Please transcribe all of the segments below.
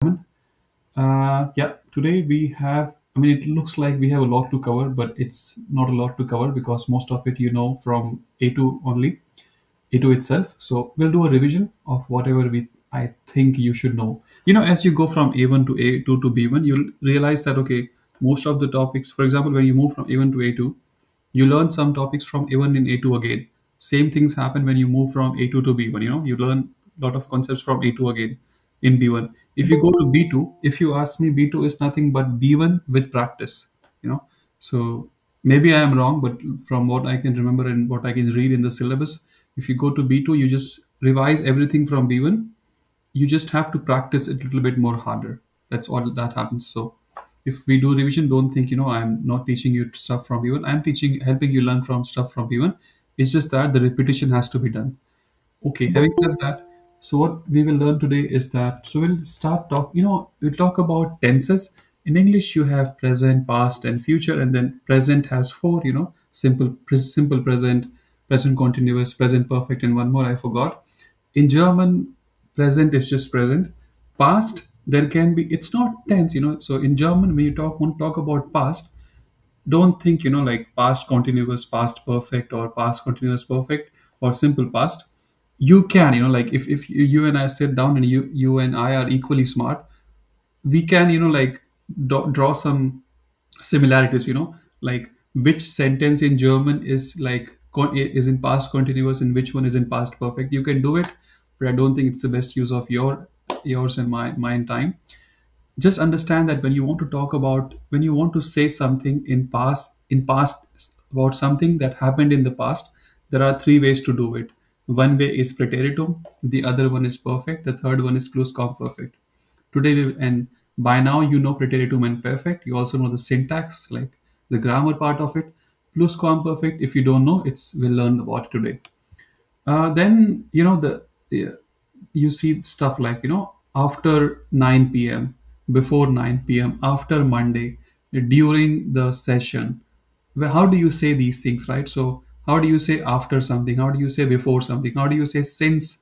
Yeah, today we have, I mean, it looks like we have a lot to cover, but it's not a lot to cover because most of it you know from A2 only, A2 itself. So we'll do a revision of whatever I think you should know. As you go from A1 to A2 to B1, you'll realize that, okay, most of the topics, for example, when you move from A1 to A2, you learn some topics from A1 in A2 again. Same things happen when you move from A2 to B1. You learn a lot of concepts from A2 again in B1. If you go to B2, if you ask me, B2 is nothing but B1 with practice. You know, so maybe I am wrong, but from what I can remember and what I can read in the syllabus, if you go to B2, you just revise everything from B1. You just have to practice it a little bit more harder. That's all that happens. So if we do revision, don't think I'm not teaching you stuff from B1. I'm teaching, helping you learn from stuff from B1. It's just that the repetition has to be done. Okay, having said that, so what we will learn today is that, so we'll start we'll talk about tenses. In English, you have present, past, and future, and then present has four, simple present, present continuous, present perfect, and one more I forgot. In German, present is just present. Past, there can be, it's not tense. So in German, when you want to talk about past, don't think like past continuous, past perfect, or past continuous perfect, or simple past. You can, like if you and I sit down and you and I are equally smart, we can like draw some similarities, like which sentence in German is like is in past continuous and which one is in past perfect. You can do it, but I don't think it's the best use of yours and my time. Just understand that when you want to say something in past about something that happened in the past, there are three ways to do it. One way is Präteritum, the other one is perfect, the third one is Plusquamperfekt. And by now you know Präteritum and perfect. You also know the syntax, like the grammar part of it. Plusquamperfekt, if you don't know, we'll learn about it today. Then you see stuff like after 9 p.m., before 9 p.m., after Monday, during the session. Well, how do you say these things, right? So how do you say after something? How do you say before something? How do you say since,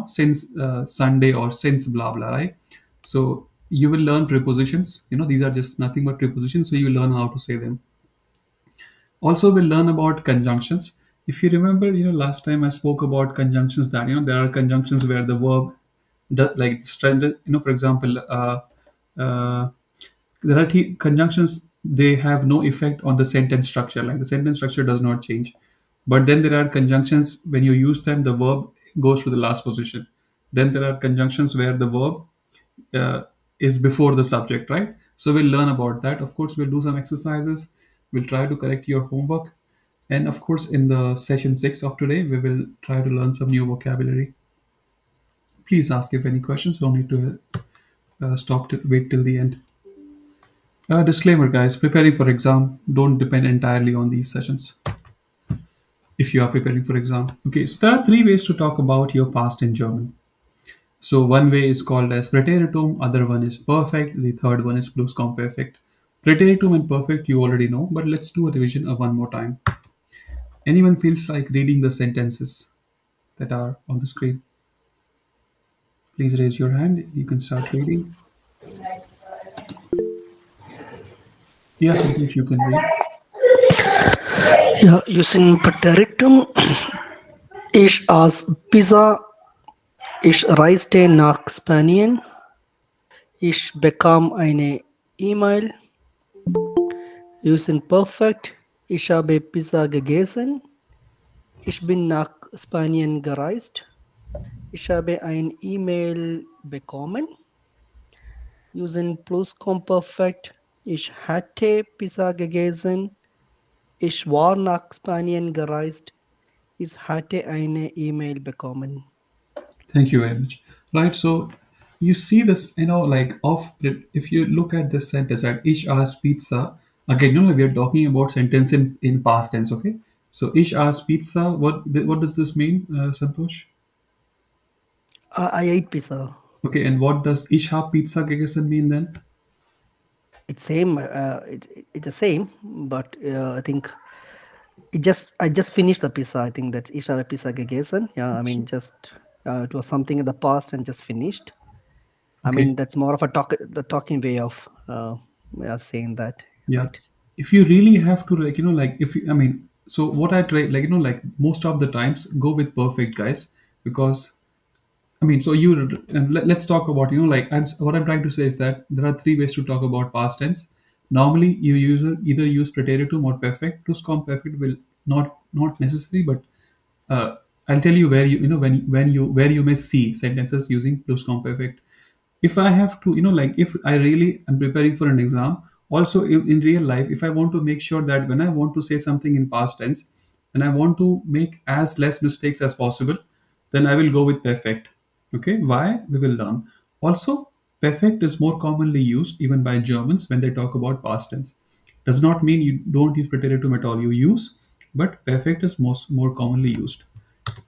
since Sunday, or since blah blah, right? So you will learn prepositions. These are just nothing but prepositions, so you will learn how to say them. Also, we'll learn about conjunctions. If you remember, last time I spoke about conjunctions, that there are conjunctions where the verb, like stranded, for example, uh, there are conjunctions, they have no effect on the sentence structure. Like the sentence structure does not change. But then there are conjunctions when you use them, the verb goes to the last position. Then there are conjunctions where the verb uh, is before the subject, right? So we'll learn about that. Of course, we'll do some exercises. We'll try to correct your homework. And of course, in the session 6 of today, we will try to learn some new vocabulary. Please ask if any questions. Don't need to wait till the end. Disclaimer, guys, preparing for exam, don't depend entirely on these sessions if you are preparing for exam. Okay, so there are three ways to talk about your past in German. So one way is called as Präteritum, other one is perfect, the third one is Plusquamperfekt. Präteritum and perfect you already know, but let's do a revision of one more time. Anyone feels like reading the sentences that are on the screen? Please raise your hand. You can start reading. Yes, Santosh, you can read. Ja, using Präteritum, ich aß Pizza, ich reiste nach Spanien, ich bekam eine E-Mail. Using Perfekt, ich habe Pizza gegessen, ich bin nach Spanien gereist, ich habe ein E-Mail bekommen. Using Plusquamperfekt, ich hatte Pizza gegessen, ich war nach Spanien gereist, ich hatte eine E-Mail bekommen. Thank you very much. Right, so you see this, like if you look at this sentence, right? Ich aß Pizza. Again, we are talking about sentence in past tense, okay? So ich aß Pizza. What does this mean, Santosh? I ate pizza. Okay, and what does ich hab Pizza gegessen mean then? It's same. It's the same, but I think I just finished the pizza. I think that's ich habe Pizza gegessen. Yeah, I mean just it was something in the past and just finished. I Okay. mean, that's more of a the talking way of saying that, Yeah. right? If you really have to, like, like, if you, I mean, so what I try, like, like, most of the times go with perfect, guys, because I mean, so you and let's talk about, like, what I'm trying to say is that there are three ways to talk about past tense. Normally, you either use preteritum or perfect. Plusquamperfect will not necessary, but I'll tell you where you know when you where you may see sentences using plusquamperfect. If I have to, like, if I really am preparing for an exam, also in real life, if I want to make sure that when I want to say something in past tense and I want to make as less mistakes as possible, then I will go with perfect. Okay, why? We will learn. Also, perfect is more commonly used even by Germans when they talk about past tense. Does not mean you don't use preteritum at all. You use, but perfect is most more commonly used.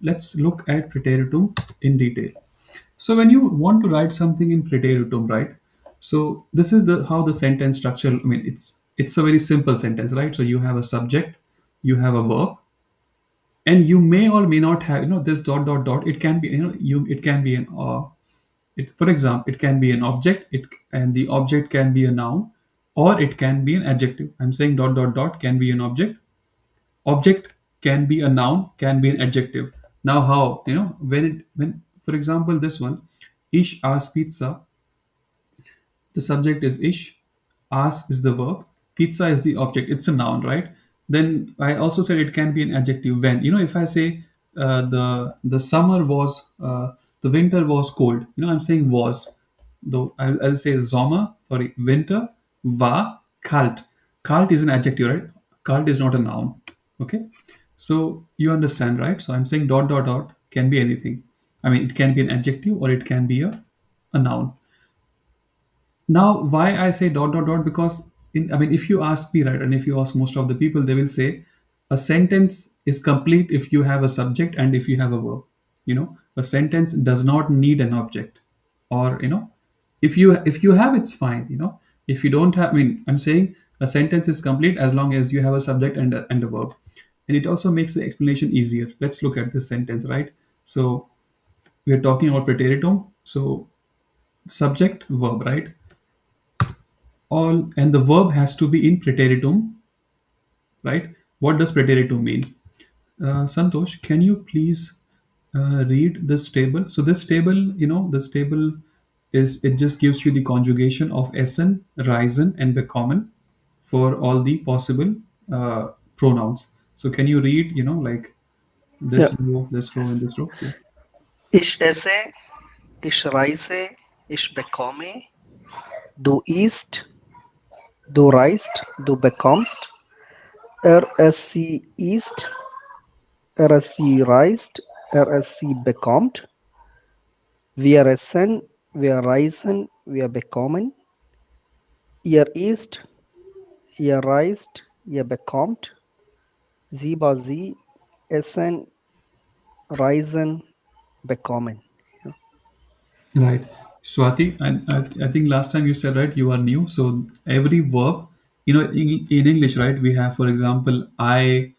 Let's look at preteritum in detail. So when you want to write something in Präteritum, right? So this is the how the sentence structure. I mean, it's a very simple sentence, right? So you have a subject, you have a verb, and you may or may not have, this dot dot dot. It can be, it can be an for example, it can be an object. And the object can be a noun, or it can be an adjective. I'm saying dot dot dot can be an object. Object can be a noun, can be an adjective. Now, how, when, for example, this one, Ish asks pizza. The subject is ish, ask is the verb, pizza is the object. It's a noun, right? Then I also said it can be an adjective when, if I say the summer was the winter was cold. I'm saying was. Though I'll say Sommer, sorry, winter war kalt. Kalt is an adjective, right? Kalt is not a noun. Okay, so you understand, right? So I'm saying dot dot dot can be anything. I mean, it can be an adjective or it can be a noun. Now, why I say dot dot dot? Because I mean, if you ask me, right, and if you ask most of the people, they will say a sentence is complete if you have a subject and if you have a verb. A sentence does not need an object, or if you have, it's fine. If you don't have, I mean, I'm saying a sentence is complete as long as you have a subject and a verb, and it also makes the explanation easier. Let's look at this sentence, right? So we are talking about preteritum. So subject verb, right? All, and the verb has to be in preteritum, right? What does preteritum mean? Santosh, can you please read this table? So this table, this table is, it just gives you the conjugation of essen, reisen, and bekommen for all the possible pronouns. So can you read, like, Yeah. this row, and this row? Yeah. Ich esse, ich reise, ich bekomme, du isst, du reist, du bekommst, er, sie isst, sie reist, sie bekommt, wir essen, wir reisen, wir bekommen, ihr isst, ihr reist, ihr bekommt, sie essen, reisen, bekommen. Yeah. Right. Swati, and I think last time you said, right, you are new. So every verb, in English, right, we have, for example, I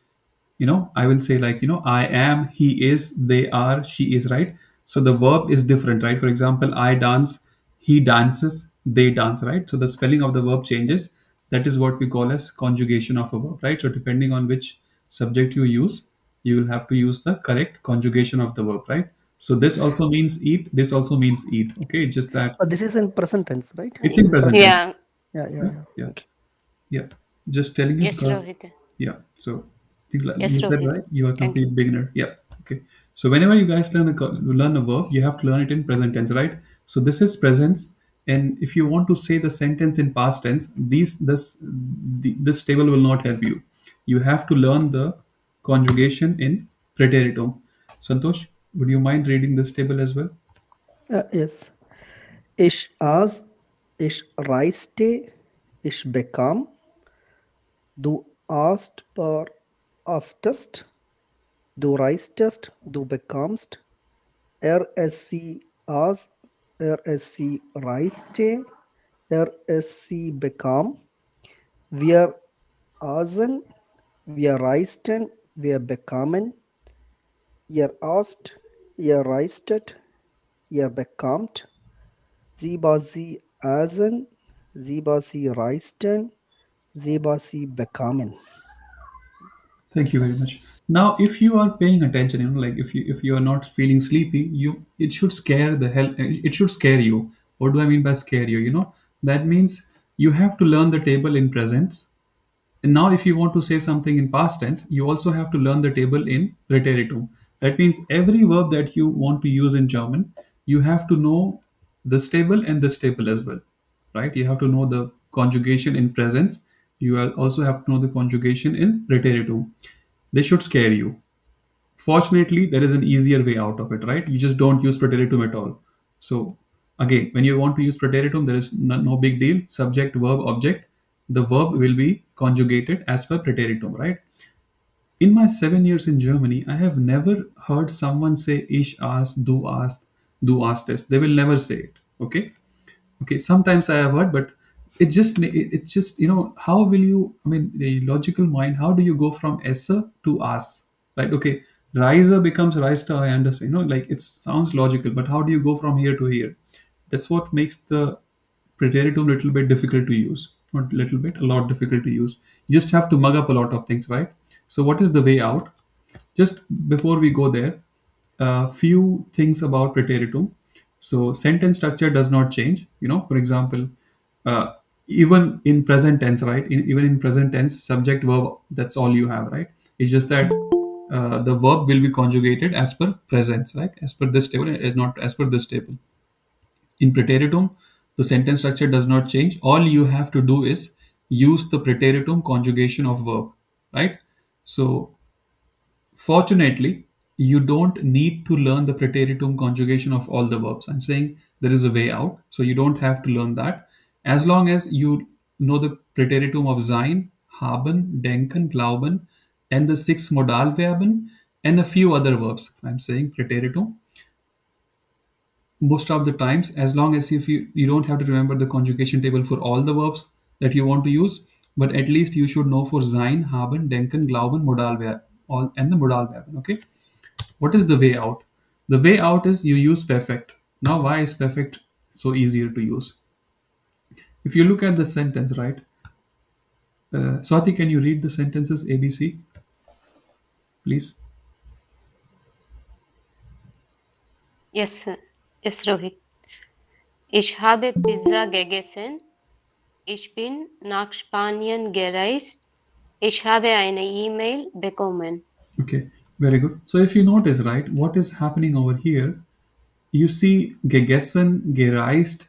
will say, like, I am, he is, they are, she is, right? So the verb is different, right? For example, I dance, he dances, they dance, right? So the spelling of the verb changes. That is what we call as conjugation of a verb, right? So depending on which subject you use, you will have to use the correct conjugation of the verb, right? So this also means eat, this also means eat. Okay, it's just that But this is in present tense, right? it's in present tense. Yeah. Yeah, yeah, Yeah, yeah. yeah. Okay. Yeah, just telling you Yes, because, Rohit. yeah. So you Yes, said, Rohit. right, you are a Continue. complete beginner. Yeah. Okay. So whenever you guys learn a verb, you have to learn it in present tense, right? So this is presence, and if you want to say the sentence in past tense, this table will not help you. You have to learn the conjugation in preteritum. Santosh, would you mind reading this table as well? Yes. Ich aß, ich reiste, ich bekam, du aßt per astest, du reistest, du bekamst, sie aß, sie reiste, sie bekam, wir aßen, wir reisten, wir bekamen, ihr aßt, ihr reistet, ihr bekamt, Sie war sie essen, sie war sie reisten, sie war sie bekamen. Thank you very much. Now, if you are paying attention, like if you are not feeling sleepy, it should scare the hell. It should scare you. What do I mean by scare you? That means you have to learn the table in presence. And now, if you want to say something in past tense, you also have to learn the table in Präteritum. That means every verb that you want to use in German, you have to know this table and this table as well, right? You have to know the conjugation in presence. Also have to know the conjugation in Präteritum. They should scare you. Fortunately, there is an easier way out of it, right? You just don't use Präteritum at all. So, again, when you want to use Präteritum, there is no big deal. Subject, verb, object. The verb will be conjugated as per Präteritum, right? In my 7 years in Germany, I have never heard someone say ich asked, du askest. They will never say it. Okay, sometimes I have heard, but it's just how will you, I mean, the logical mind, how do you go from esse to as, right? Okay, riser becomes rister, I understand, like it sounds logical, but how do you go from here to here? That's what makes the preteritum little bit difficult to use. Not little bit, a lot difficult to use. You just have to mug up a lot of things, right? So what is the way out? Just before we go there, a few things about preteritum. So sentence structure does not change. For example, uh, even in present tense, right? Even in present tense, subject verb. That's all you have, right? It's just that the verb will be conjugated as per presence, right? As per this table, not as per this table. In preteritum, the sentence structure does not change. All you have to do is use the preteritum conjugation of verb, right? So fortunately, you don't need to learn the preteritum conjugation of all the verbs. I'm saying there is a way out, so you don't have to learn that. As long as you know the preteritum of sein, haben, denken, glauben, and the six Modalverben and a few other verbs. I'm saying preteritum most of the times, as long as if you don't have to remember the conjugation table for all the verbs that you want to use, but at least you should know for sein, haben, denken, glauben, Modalverb, all and the Modalverben. Okay, what is the way out? The way out is you use perfect. Now, why is perfect so easier to use? If you look at the sentence, right? Swati, can you read the sentences ABC, please? Yes, sir. Yes, Rohit. Ich habe Pizza gegessen. Ich bin nach Spanien gereist. Ich habe eine E-Mail bekommen. Okay, very good. So if you notice, right, what is happening over here? You see gegessen, gereist,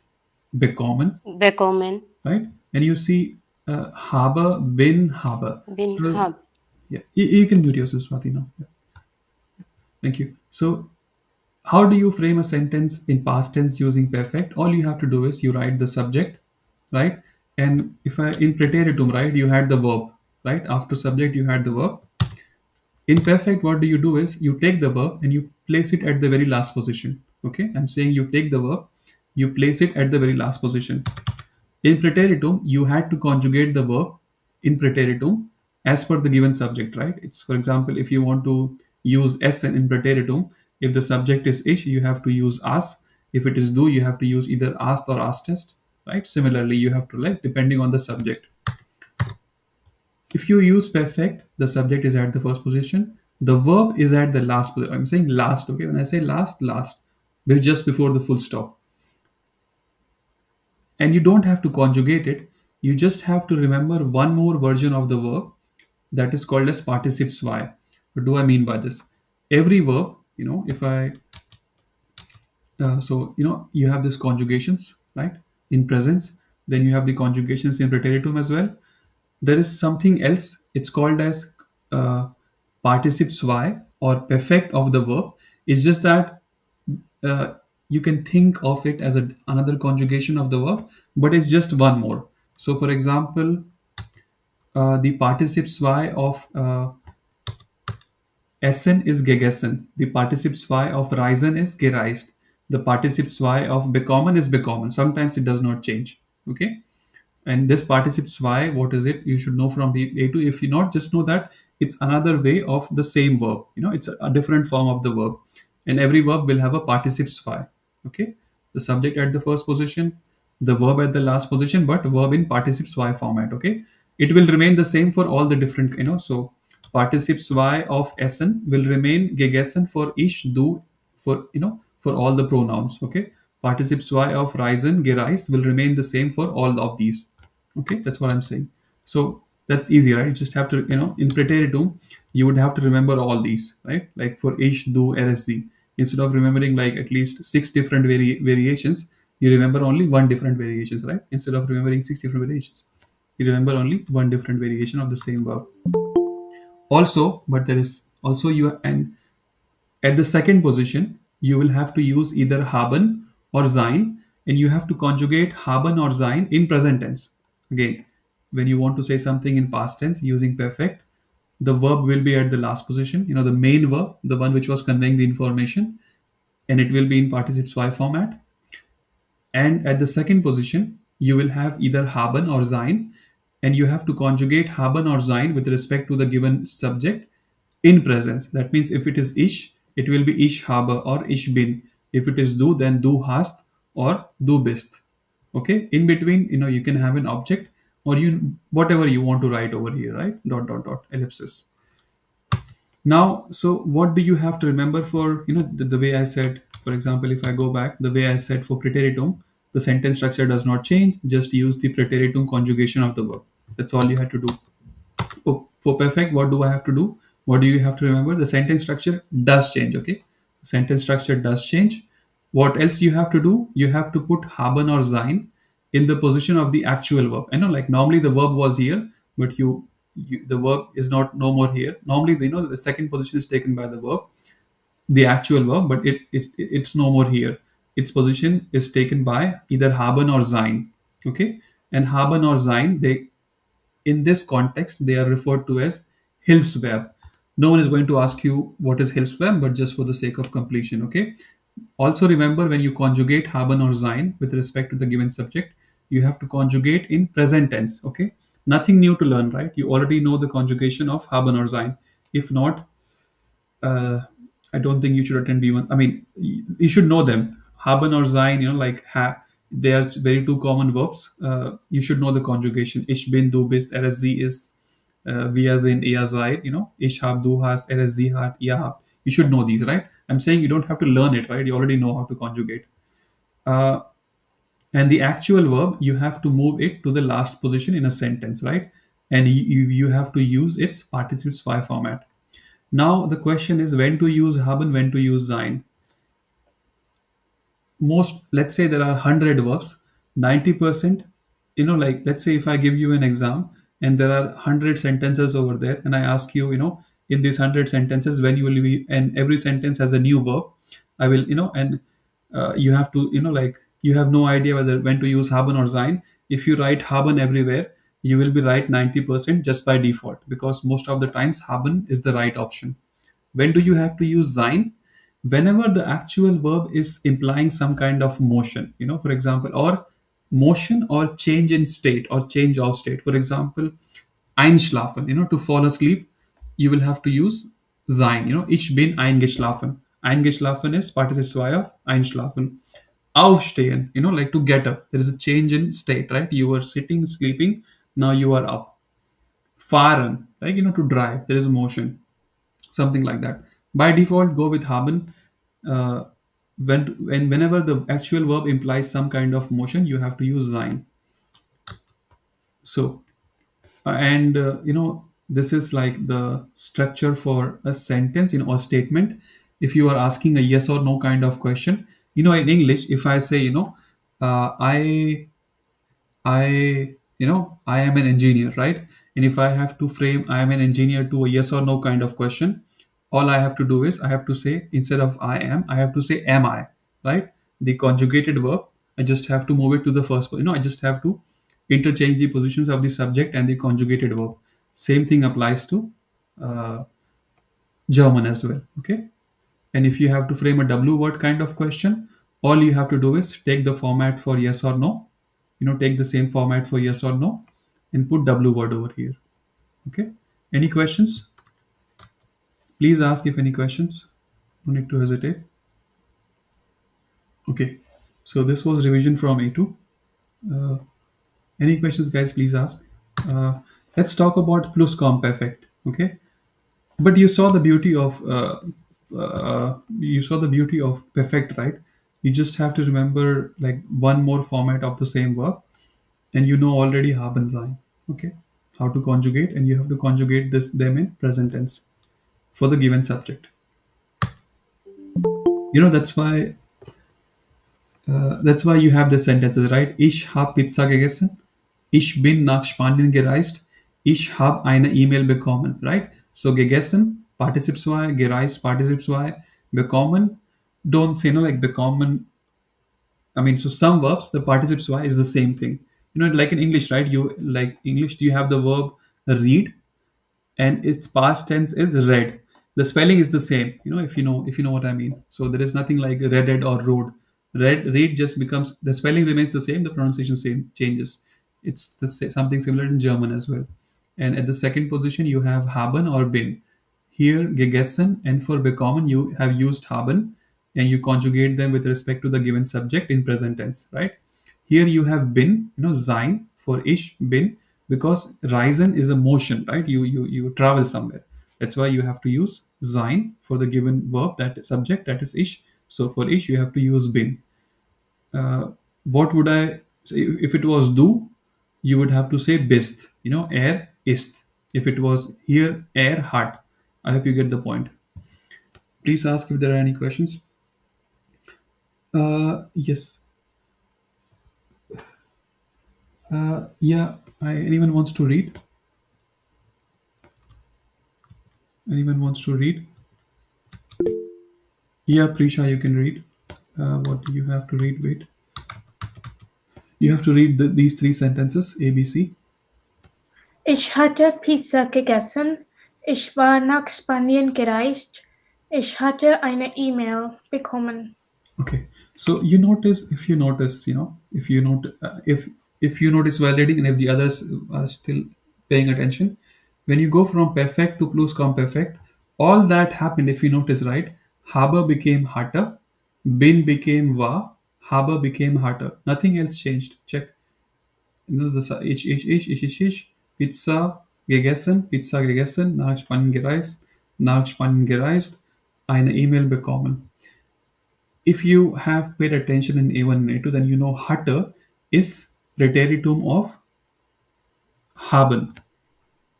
bekommen, Bekommen. right? And you see habe, bin, habe. Bin So hab. yeah, you can mute yourself, Swati, now. Yeah, thank you. So how do you frame a sentence in past tense using perfect? All you have to do is you write the subject, right? And if I in preteritum, right, you had the verb, right? After subject, you had the verb. In perfect, what do you do is you take the verb and you place it at the very last position. Okay, I'm saying you take the verb, you place it at the very last position. In preteritum, you had to conjugate the verb in preteritum as per the given subject, right? It's, for example, if you want to use essen in preteritum, if the subject is ich, you have to use as. If it is du, you have to use either asked or astest, right? Similarly, you have to, like, depending on the subject. If you use perfect, the subject is at the first position, the verb is at the last position. I'm saying last, okay? When I say last, just before the full stop. And you don't have to conjugate it, you just have to remember one more version of the verb that is called as participe zwei. What do I mean by this? Every verb, if I so you have this conjugations, right, in presence, then you have the conjugations in preteritum as well. There is something else, it's called as uh, participe zwei or perfect of the verb. It's just that uh, you can think of it as another conjugation of the verb, but it's just one more. So for example, the participe zwei of essen is gegessen, the participe zwei of reisen is gereist, the participe zwei of bekommen is bekommen. Sometimes it does not change. Okay, and this participe zwei, what is it? You should know from the A2. If you not, just know that it's another way of the same verb. It's a different form of the verb, and every verb will have a participe zwei. Okay, the subject at the first position, the verb at the last position, but verb in participes y format. Okay, it will remain the same for all the different, so participes y of essen will remain gegessen for ich, du, for, for all the pronouns. Okay, participes y of reisen, gereist will remain the same for all of these. Okay, that's what I'm saying. So that's easy, right? You just have to, in Präteritum, you would have to remember all these, right? Like for ich, du, rsc. Instead of remembering like at least six different variations, you remember only one different variations, right? Instead of remembering six different variations, you remember only one different variation of the same verb. Also, but there is also you, and at the second position, you will have to use either haben or sein, and you have to conjugate haben or sein in present tense. Again, when you want to say something in past tense using perfect, the verb will be at the last position, the main verb, the one which was conveying the information, and it will be in participes y format. And at the second position, you will have either haben or sein, and you have to conjugate haben or sein with respect to the given subject in presence. That means if it is ich, it will be ich habe or ich bin. If it is du, then du hast or du bist. Okay, in between, you can have an object, or you whatever you want to write over here, right? Dot dot dot ellipsis. Now, so what do you have to remember for, the way I said, for example, if I go back, the way I said for preteritum, the sentence structure does not change, just use the preteritum conjugation of the verb. That's all you had to do. For perfect, what do I have to do? What do you have to remember? The sentence structure does change, okay? The sentence structure does change. What else you have to do? You have to put haben or sein in the position of the actual verb. I know, like normally the verb was here, but the verb is not no more here. Normally, the second position is taken by the verb, the actual verb, but it's no more here. Its position is taken by either haben or sein. Okay, and haben or sein, they, in this context, they are referred to as Hilfsverb. No one is going to ask you what is Hilfsverb, but just for the sake of completion, okay? Also remember, when you conjugate haben or sein with respect to the given subject, you have to conjugate in present tense, okay? Nothing new to learn, right? You already know the conjugation of haben or sein. If not, uh, I don't think you should attend B1. I mean, you should know them. Haben or sein, like they are very two common verbs. You should know the conjugation. Ich bin, du bist, er ist, sie ist, wir sind, ihr seid. Ich hab, du hast, er ist, sie hat, ihr habt. You should know these, right? I'm saying you don't have to learn it, right? You already know how to conjugate. Uh, and the actual verb, you have to move it to the last position in a sentence, right? And you have to use its participes y format. Now the question is when to use haben, when to use sein. Most, let's say there are 100 verbs, 90%, like let's say if I give you an exam and there are 100 sentences over there, and I ask you, in these 100 sentences, when you will be, and every sentence has a new verb, I will, and you have to, like you have no idea whether when to use haben or sein. If you write haben everywhere, you will be right 90% just by default, because most of the times haben is the right option. When do you have to use sein? Whenever the actual verb is implying some kind of motion, for example, or motion or change in state or change of state. For example, einschlafen, to fall asleep, you will have to use sein, ich bin eingeschlafen. Eingeschlafen is participes y of einschlafen. Aufstehen, like to get up. There is a change in state, right? You were sitting, sleeping, now you are up. Fahren, like, to drive, there is motion, something like that. By default, go with haben. Uh, whenever the actual verb implies some kind of motion, you have to use sein. So, and this is like the structure for a sentence, or statement. If you are asking a yes or no kind of question, in English, if I say, I am an engineer, right? And if I have to frame I am an engineer to a yes or no kind of question, all I have to do is I have to say, instead of I am, I have to say am I, right? The conjugated verb, I just have to move it to the first, I just have to interchange the positions of the subject and the conjugated verb. Same thing applies to uh, German as well, okay? And if you have to frame a W word kind of question, all you have to do is take the format for yes or no, take the same format for yes or no, and put W word over here. Okay. Any questions? Please ask if any questions. No need to hesitate. Okay. So this was revision from A2. Uh, any questions, guys? Please ask. Uh, let's talk about plusquamperfekt. Okay, but you saw the beauty of perfect, right? You just have to remember like one more format of the same verb, and you know already haben sein. Okay, how to conjugate, and you have to conjugate this them in present tense for the given subject. That's why you have the sentences, right? Ich hab Pizza gegessen. Ich bin nach Spanien gereist. Ich habe eine E-Mail bekommen, right? So gegessen, Partizip 2, gereist, Partizip 2, bekommen. Don't say no like bekommen. I mean, so some verbs, the participle 2 is the same thing. Like in English, right? You like English, do you have the verb read, and its past tense is read. The spelling is the same, if you know what I mean. So there is nothing like read or rode. Read just becomes, the spelling remains the same, the pronunciation same changes. It's something similar in German as well. And at the second position you have haben or bin. Here gegessen, and for bekommen you have used haben, and you conjugate them with respect to the given subject in present tense, right? Here you have been, sein for ich bin, because reisen is a motion, right? You travel somewhere. That's why you have to use sein for the given verb, that subject, that is ich. So for ich you have to use bin. What would I say if it was du? You would have to say bist. Er ist. If it was here, er hat. I hope you get the point. Please ask if there are any questions. Yes. Yeah. Anyone wants to read? Anyone wants to read? Yeah, Prisha, you can read. What do you have to read? Wait. You have to read these three sentences, A, B, C. Ich hatte Pizza gegessen. Ich war nach Spanien gereist. Ich hatte eine E-Mail bekommen. Okay. So you notice, if you notice, if you notice while reading, and if the others are still paying attention, when you go from perfect to plusquamperfekt, all that happened. If you notice, right, habe became hatte, bin became war, habe became hatte. Nothing else changed. Check. Das ich, Pizza gegessen, nach Spanien gereist, eine E-Mail bekommen. If you have paid attention in A1 and A2, then you know hatte is Präteritum of haben.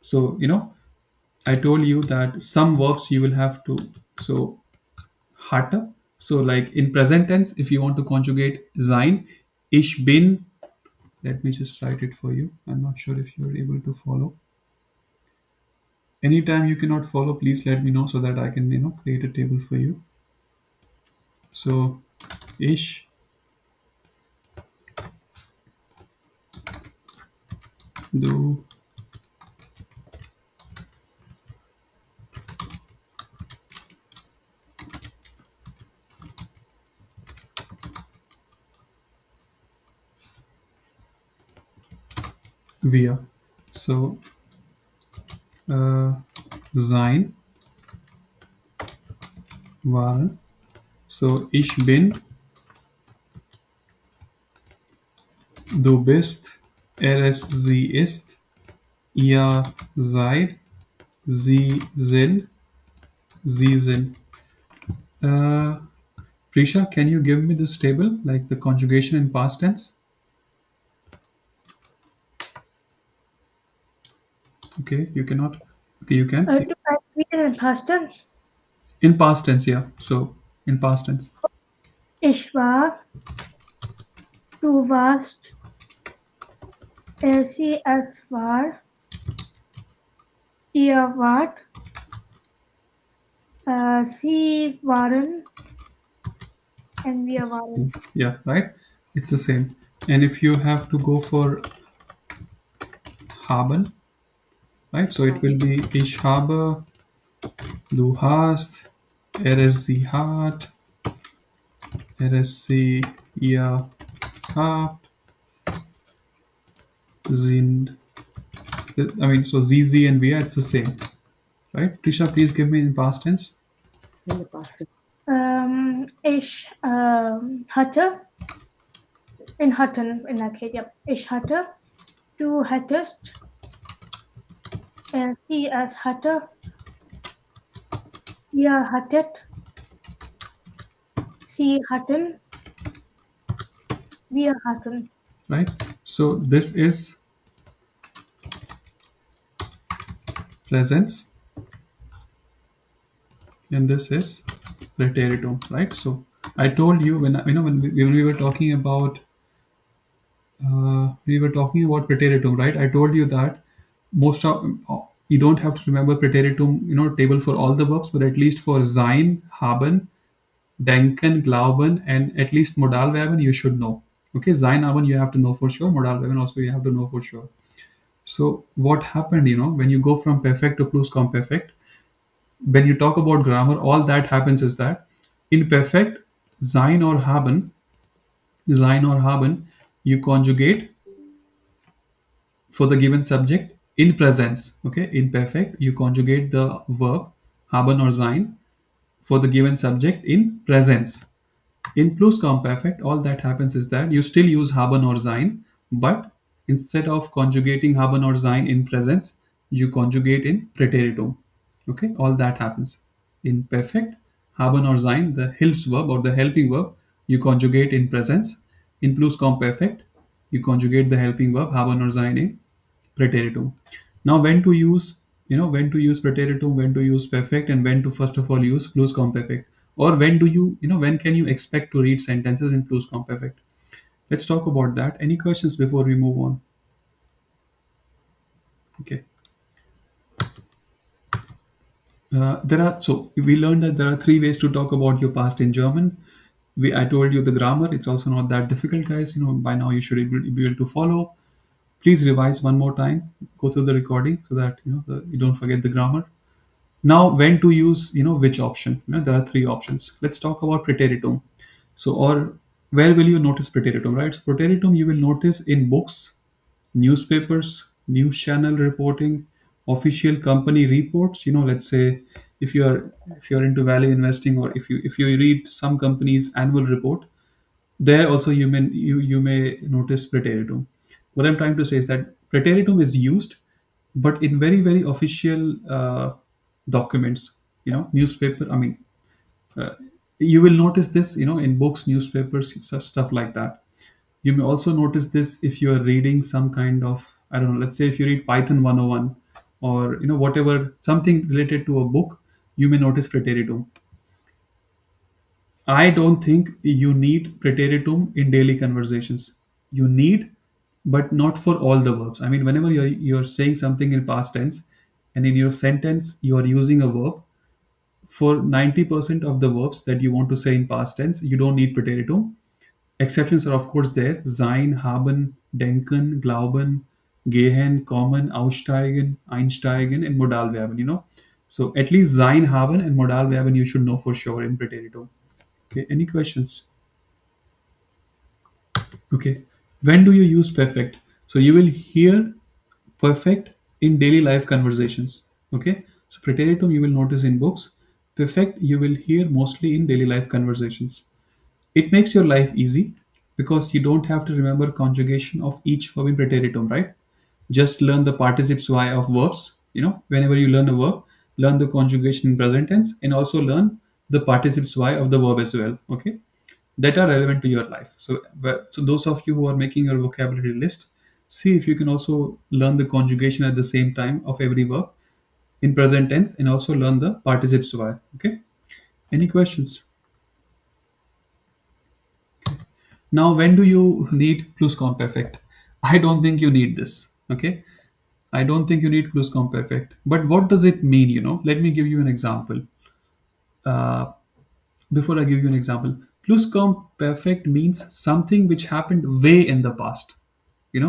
So, I told you that some verbs you will have to, so hatte. So like in present tense, if you want to conjugate sein, ich bin, let me just write it for you. I'm not sure if you're able to follow. Anytime you cannot follow, please let me know so that I can, create a table for you. So, ich du wir. So, sein, war. So, ich bin, du bist, es, sie ist, ihr seid, sie sind. Prisha, can you give me this table, like the conjugation in past tense? Okay, you cannot. Okay, you can. Do I read it in past tense? In past tense, yeah. So, in past tense. Ich war, du warst, sie, es war, ihr wart, sie waren, and wir waren. Yeah, right? It's the same. And if you have to go for haben, right? So it will be ich habe, du hast, sie hat, sie, ihr habt, sind. I mean, so sie and wir, it's the same, right? Trisha, please give me in past tense. In the past tense. Ich hatte, In hatten, in that case, yep. Ich hatte, du hattest, sie es hatte, ihr hattet, sie hatten, wir hatten. right? So this is presence and this is Präteritum, right? So I told you when we were talking about Präteritum, right? I told you that most of you don't have to remember Präteritum, table for all the verbs, but at least for sein, haben, denken, glauben, and at least Modalverben you should know. Okay, sein, haben you have to know for sure. Modalverben also you have to know for sure. So what happened, when you go from perfect to plusquamperfekt, when you talk about grammar, all that happens is that in perfect, sein or haben, you conjugate for the given subject in presence. Okay, in perfect, you conjugate the verb haben or sein for the given subject in presence. In plusquamperfekt, all that happens is that you still use haben or sein, but instead of conjugating haben or sein in presence, you conjugate in Präteritum. Okay, all that happens. In perfect, haben or sein, the Hilfsverb or the helping verb, you conjugate in presence. In plusquamperfekt, you conjugate the helping verb haben or sein in Präteritum. Now, when to use Präteritum, when to use perfect, and when to first of all use plusquamperfekt, or when do when can you expect to read sentences in plusquamperfekt? Let's talk about that. Any questions before we move on? Okay. We learned that there are three ways to talk about your past in German. I told you the grammar. It's also not that difficult, guys. By now you should be able to follow. Please revise one more time. Go through the recording so that you don't forget the grammar. Now, when to use, which option? There are three options. Let's talk about Präteritum. So, or where will you notice Präteritum, right? So, Präteritum you will notice in books, newspapers, news channel reporting, official company reports. Let's say if you're into value investing, or if you read some company's annual report, there also you may notice Präteritum. What I'm trying to say is that Präteritum is used, but in very very official documents. Newspaper. I mean, uh, you will notice this. In books, newspapers, stuff like that. You may also notice this if you are reading some kind of, I don't know. Let's say if you read Python 101, or whatever, something related to a book, you may notice Präteritum. I don't think you need Präteritum in daily conversations. You need, but not for all the verbs. I mean, whenever you're saying something in past tense, and in your sentence you are using a verb, for 90% of the verbs that you want to say in past tense, you don't need Präteritum. Exceptions are of course there: sein, haben, denken, glauben, gehen, kommen, aussteigen, einsteigen, and Modalverben. So at least sein, haben, and Modalverben you should know for sure in Präteritum. Okay, any questions? Okay, when do you use perfect? So you will hear perfect in daily life conversations. Okay, so Präteritum you will notice in books. Perfect you will hear mostly in daily life conversations. It makes your life easy because you don't have to remember conjugation of each verb in Präteritum, right? Just learn the participes y of verbs. Whenever you learn a verb, learn the conjugation in present tense, and also learn the participes y of the verb as well. Okay, that are relevant to your life. So those of you who are making your vocabulary list, see if you can also learn the conjugation at the same time of every verb in present tense, and also learn the participes y. Okay, any questions? Now, when do you need plusquamperfekt? I don't think you need this. Okay, I don't think you need plusquamperfekt. But what does it mean? Let me give you an example. Uh, Before I give you an example, plusquamperfekt means something which happened way in the past.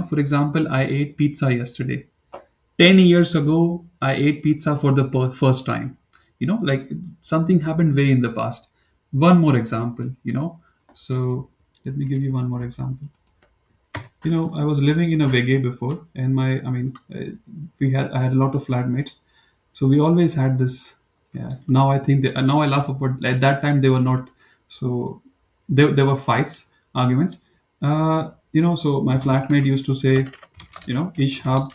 For example, I ate pizza yesterday. 10 years ago, I ate pizza for the first time. Like something happened way in the past. One more example. So let me give you one more example. I was living in a vege before, and I had a lot of flatmates, so we always had this. Yeah. Now I think now I laugh about, at that time they were not. So there were fights, arguments, So my flatmate used to say, ich habe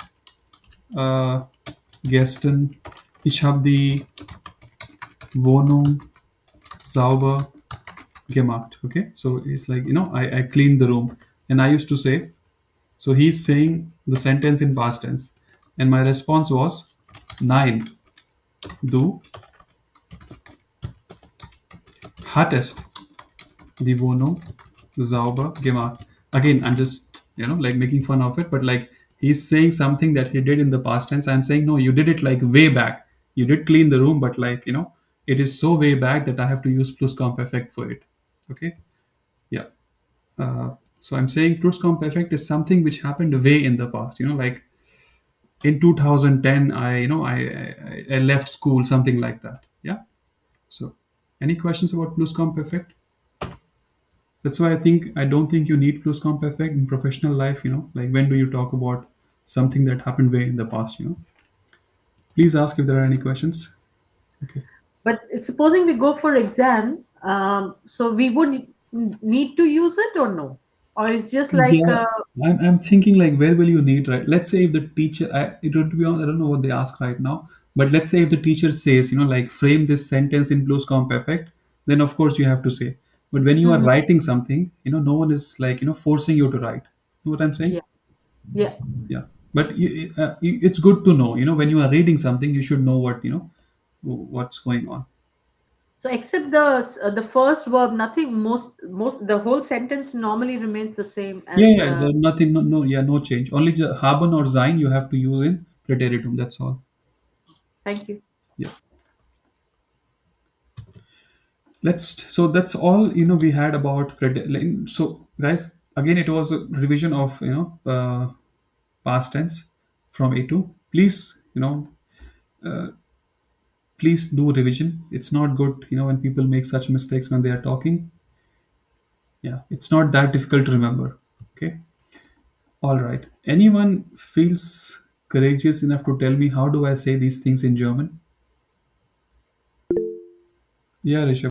gestern, ich habe die Wohnung sauber gemacht. Okay, so it's like, I cleaned the room, and I used to say, so he's saying the sentence in past tense, and my response was, nein, du hattest die Wohnung sauber gemacht. Again, I'm just, like making fun of it, but like he's saying something that he did in the past tense. I'm saying, no, you did it like way back. You did clean the room, but like, it is so way back that I have to use plusquamperfekt for it. Okay. Yeah. So I'm saying plusquamperfekt is something which happened way in the past. Like in 2010, I left school, something like that. Yeah. So, any questions about plusquamperfekt? That's why I don't think you need plusquamperfekt in professional life. Like when do you talk about something that happened way in the past? Please ask if there are any questions. Okay. But supposing we go for exam, so we would need to use it or no? Or it's just like, Yeah, I'm thinking like where will you need, right? Let's say if the teacher, it would be on, I don't know what they ask right now, but let's say if the teacher says, like frame this sentence in plusquamperfekt, then of course you have to say. But when you are Mhm. writing something, no one is like forcing you to write. You know what I'm saying? Yeah, yeah. Yeah. But it's good to know. When you are reading something, you should know what's going on. So except the first verb, nothing. Most the whole sentence normally remains the same Yeah, as. yeah. There nothing, no, yeah, no change. Only haben or sein you have to use in Präteritum. That's all. Thank you. Yeah. So that's all we had about so guys, again, it was a revision of past tense from A2. Please, please do revision. It's not good when people make such mistakes when they are talking. Yeah, it's not that difficult to remember. Okay. All right, anyone feels courageous enough to tell me how do I say these things in German? Yeah, Rishabh.